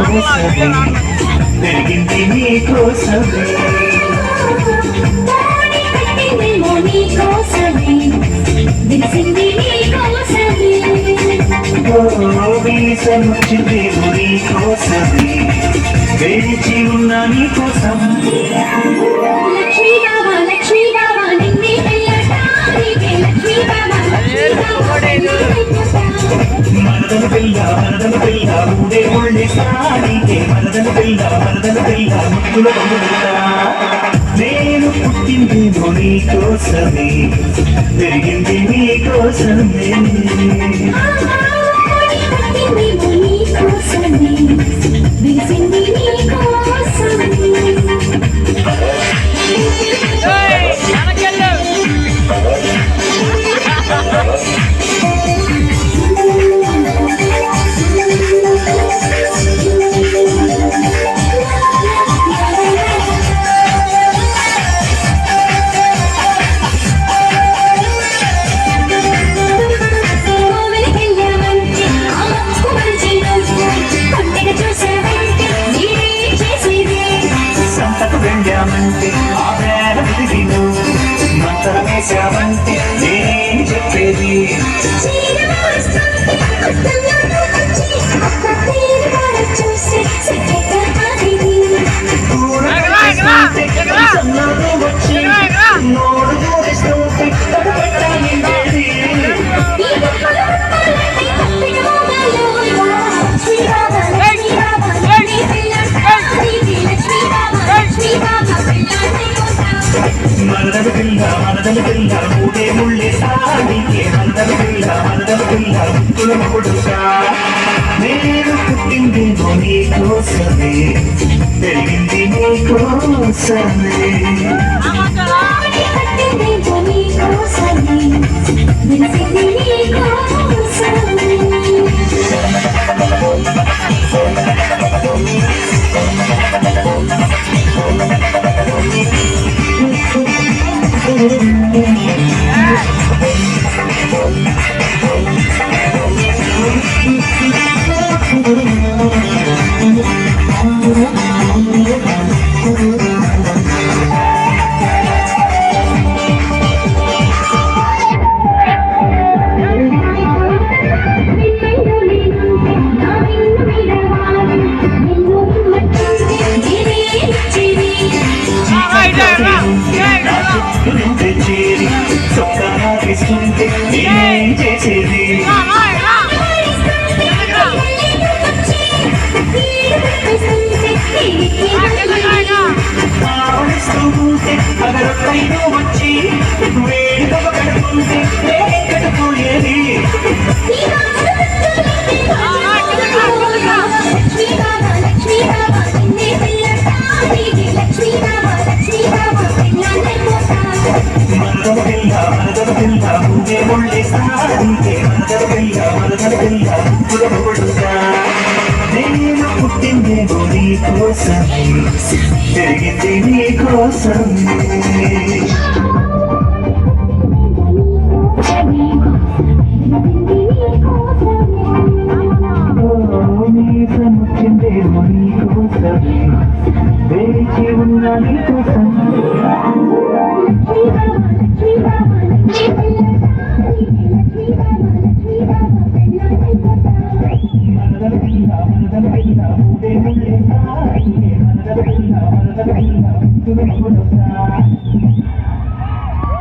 కోసమే పెరిగింది నీ కోసమే వీసముచ్చింది నీ కోసమే వేచి ఉన్న నీ కోసం మరదను పిల్ల ఊడే ఒళ్ళే సాడికే మరదను పిల్ల ముక్కుల పొందుతా నేను పుట్టింది నీ కోసమే పెరిగింది నీ కోసమే వెళ్ళామంటే ఆ వేళ తిరిగిను మంతరం వేసామంటే నేనేం చెప్పేది వచ్చి నోడు దూరిస్తుంటే మరదలు పిల్ల ఊడే ముళ్ళే సాడికే మరదలు పిల్ల ముక్కుల మొగుడుగా నేను పుట్టింది నీ కోసమే పెరిగింది నీ కోసమే చేరి సొక్కగా తీసుకుంటే నేనేం చేసేది ఆవలిస్తుంటే అగరొక్కైనా వచ్చి వేడిగా కడుకుంటే నేనే కట్టుకోయేది మరదలు పిల్ల ఊడే ఒళ్ళే సాడికే మరదలు పిల్ల ముక్కుల పొగుడుగా నేను పుట్టింది నీ కోసమే పెరిగింది నీ కోసమే నీసముచ్చిందే నీ కోసమే వేచి ఉన్న నీ కోసం మరదలు పిల్ల